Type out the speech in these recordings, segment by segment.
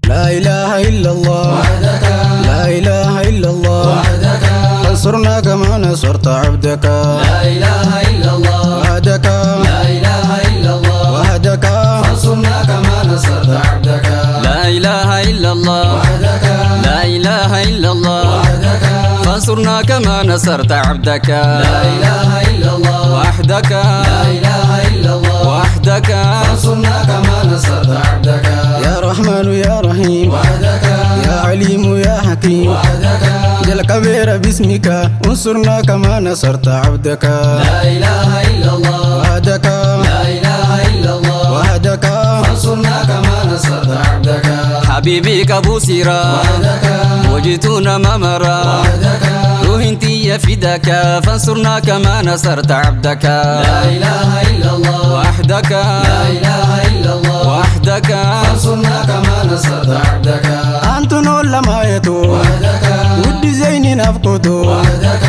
لا إله إلا الله وحدك لا إله إلا الله وحدك فانصرنا كما نصرت عبدك لا إله إلا الله وحدك لا إله إلا الله وحدك فانصرنا كما نصرت عبدك لا إله إلا الله وحدك لا إله إلا الله وحدك فانصرنا كما نصرت عبدك لا إله إلا الله وحدك لا إله إلا الله وحدك فانصرنا كما نصرت عبدك يا رحمن يا رحيم وحدك يا عليم يا حكيم وحدك جل كبير باسمك انصرنا كما نصرت عبدك لا إله إلا الله وحدك لا إله إلا الله وحدك فانصرنا كما نصرت عبدك حبيبي كابو سيرا وحدك وجئتنا ممرا وحدك روح انتي فداك فانصرنا كما نصرت عبدك لا إله إلا الله وحدك لا إله إلا الله وحدك فانصرنا كما نصرت عبدك أنت لما يتو وحدك ودي زين نفقتو وحدك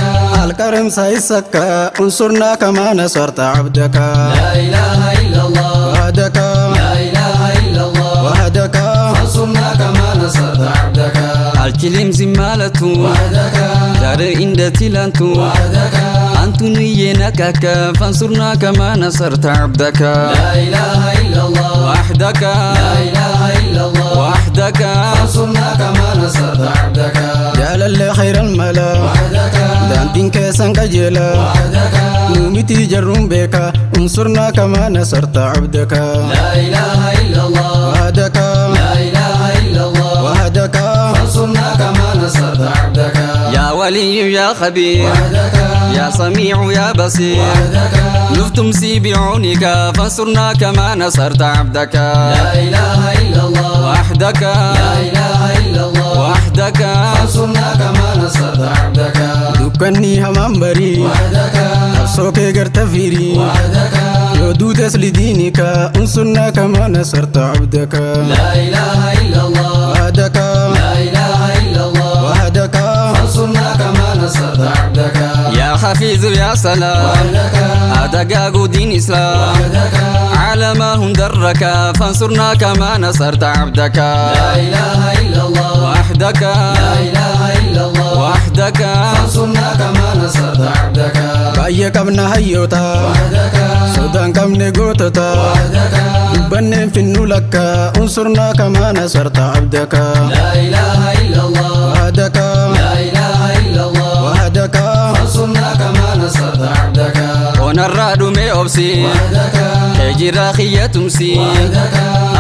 الكرم سيسكا انصرنا كما نصرت عبدك لا إله إلا الله وحدك لا إله إلا الله وحدك فانصرنا كما نصرت عبدك الكلم زمالتو وحدك دار إند تلانتو وحدك أنتو نينكك فانصرنا كما نصرت عبدك لا إله إلا الله وحدك لا إله إلا الله وحدك فانصرنا كما نصرت عبدك جال اللي خير الملا وحدك دانتين كيسان كجيلا وحدك نومتي جرم بك انصرنا كما نصرت عبدك لا إله إلا الله وحدك لا إله إلا الله وحدك فانصرنا كما نصرت عبدك يا ولي يا خبير وحدك يا سميع يا بصير وحدك نفتمسي بعونك فانصرنا كما نصرت عبدك لا إله إلا الله وحدك لا إله إلا الله وحدك فانصرنا كما نصرت عبدك دكني همام بري وحدك نفسك غرتفيري وحدك يودود لدينك انصرنا كما نصرت عبدك لا إله إلا الله وحدك لا إله إلا الله وحدك فانصرنا كما نصرت عبدك يا حفيظ يا سلام وحدك أدقاق دين إسلام وحدك على ما هم درك فانصرنا كما نصرت عبدك لا إله إلا الله وحدك لا إله إلا الله وحدك فانصرنا كما نصرت عبدك باية كبنا هيوتا وحدك سودان كبنا قوتتا وحدك دبنين في النولك انصرنا كما نصرت عبدك لا إله إلا الله وحدك لا إله إلا الله وحدك فانصرنا كما نصرت عبدك ونراد مي أبسي وحدك هجرا خية تمسي وحدك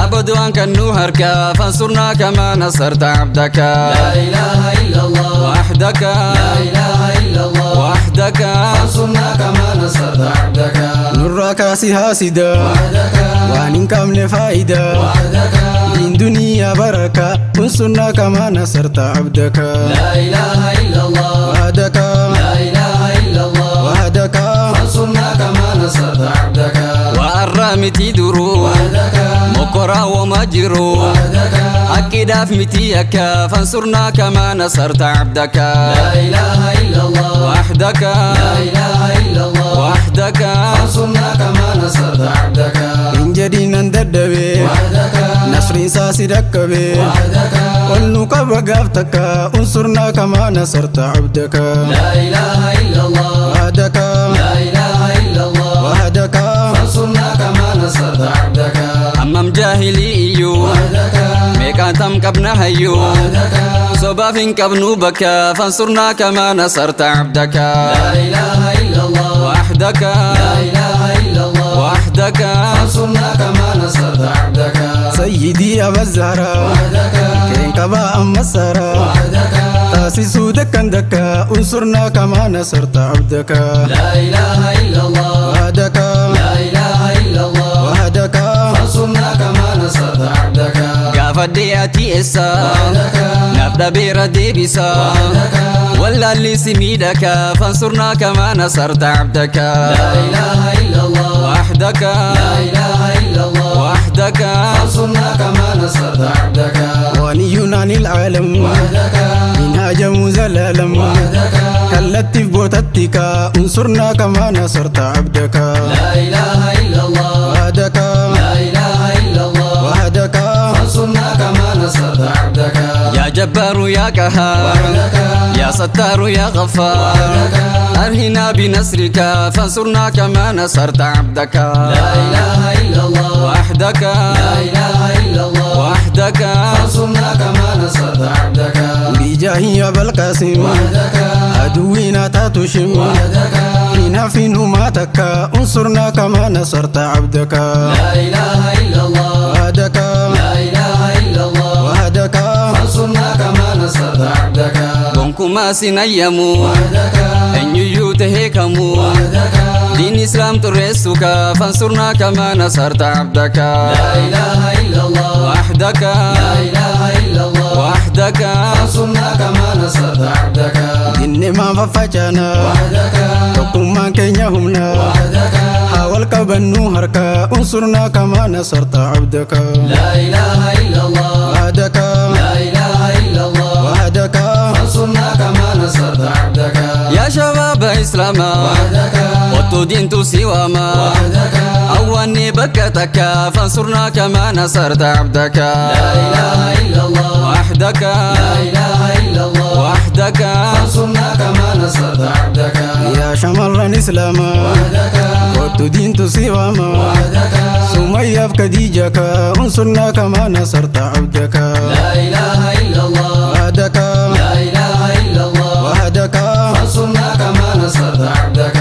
أبدو أنك النهرك فانصرنا كما نصرت عبدك لا إله إلا الله وحدك لا إله إلا الله وحدك فانصرنا كما نصرت عبدك نرى كاسي هاسدا وحدك وانين كامل فايدة وحدك دين دنيا بركة انصرنا كما نصرت عبدك لا إله إلا الله وحدك لا إله إلا الله وحدك فانصرنا كما نصرت عبدك وأرامتي درو وحدك مقرا ومجرو وحدك أكيد أفمتيك فانصرنا كما نصرت عبدك لا إله إلا الله وحدك لا إله إلا الله وحدك فانصرنا كما نصرت عبدك إن جدينا ندبي وحدك نصرين ساسي ركبي وحدك والنوكا بقافتك انصرنا كما نصرت عبدك لا إله إلا الله وحدك لا إله إلا الله وحدك فانصرنا كما نصرت عبدك أمام جاهليو وحدك ميكاتم كبنا هيو وحدك صبافين كبنو بكا فانصرنا كما نصرت عبدك لا إله إلا الله وحدك لا إله إلا الله وحدك فانصرنا كما نصرت عبدك سيدي أبا الزهراء وحدك كين كبا أما السهراء وحدك تاسيسو دكا دكا انصرنا كما نصرت عبدك لا إله إلا الله وحدك لا إله إلا الله وحدك فانصرنا كما نصرت عبدك قافدياتي إسا وحدك نبدا بيردي بيسا وحدك ولا اللي سميدك فانصرنا كما نصرت عبدك لا إله إلا الله وحدك لا إله إلا الله وحدك فانصرنا كما نصرت عبدك ونينا عن العالم وحدك منهاج مزللم وحدك كلت بوتتك انصرنا كما نصرت عبدك لا إله إلا الله وحدك لا إله إلا الله وحدك فانصرنا كما نصرت قهار يا ستار يا غفار أرهنا بنصرك فانصرنا كما نصرت عبدك لا إله إلا الله وحدك لا إله إلا الله وحدك فانصرنا كما نصرت عبدك بجاه يا بالقاسم وحدك عدونا تاتشم وحدك حين في نوماتك انصرنا كما نصرت عبدك لا إله إلا الله وحدك لا إله إلا الله وحدك فانصرنا كما نصرت عبدك gonkumaa sin ayyamu وحدك eenyuyyuu tahee kamuu وحدك دين إسلام ترسك فانصرنا كما نصرت عبدك لا إله إلا الله وحدك لا إله إلا الله وحدك فانصرنا كما نصرت عبدك إنما ففجنا وحدك حكما كينيا همنا وحدك حاول كبنو هركا انصرنا كما نصرت عبدك لا إله إلا الله وحدك لا إله إلا الله وحدك فانصرنا كما نصرت عبدك يا شباب إسلاما وحدك وطو دين سواما وحدك أواني بكتك فانصرنا كما نصرت عبدك لا إله إلا الله وحدك لا إله إلا الله وحدك فانصرنا كما نصرت عبدك يا شمر إسلاما وحدك وطو دين سواما وحدك سمية بكديجك انصرنا كما نصرت عبدك لا إله إلا الله وحدك لا إله إلا الله وحدك فانصرنا كما نصرت عبدك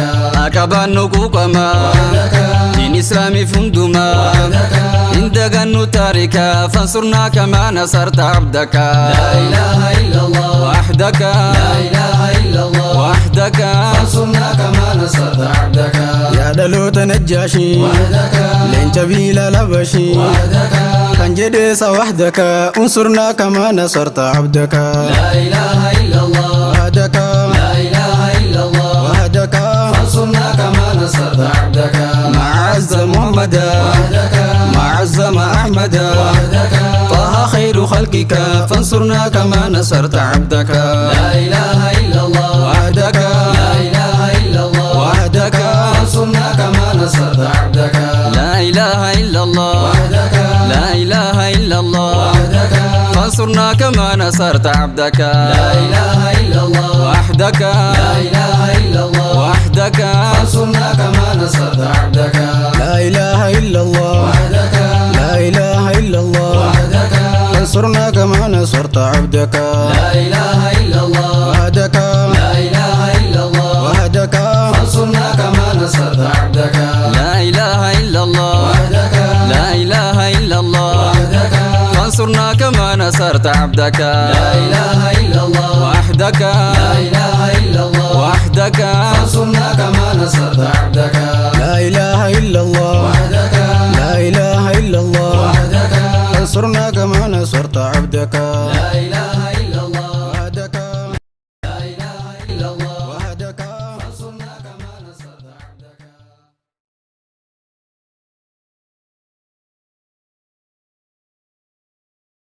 أكبان نقوكما وحدك دين إسلامي فندما وحدك عند غنو تاركا فانصرنا كما نصرت عبدك لا إله إلا الله وحدك لا إله إلا الله وحدك فانصرنا كما نصرت عبدك يا دلوت نجاشي وحدك لين جبيل لبشي وحدك كان جديس وحدك انصرنا كما نصرت عبدك لا إله إلا الله وحدك لا إله إلا الله وحدك فانصرنا كما نصرت عبدك مع عز محمد وحدك مع عز أحمد وحدك طه خير خلقك فانصرنا كما نصرت عبدك لا إله إلا الله وحدك لا إله إلا الله وحدك فانصرنا كما نصرت عبدك لا إله إلا الله وحدك لا إله إلا الله وحدك فانصرنا كما نصرت عبدك لا إله إلا الله وحدك لا إله إلا الله وحدك فانصرنا كما نصرت عبدك لا إله إلا الله وحدك لا إله إلا الله وحدك انصرنا كما نصرت عبدك لا إله إلا الله وحدك لا إله إلا الله وحدك فانصرنا كما نصرت عبدك لا إله إلا الله وحدك لا إله إلا الله وحدك فانصرنا كما نصرت عبدك لا إله إلا الله وحدك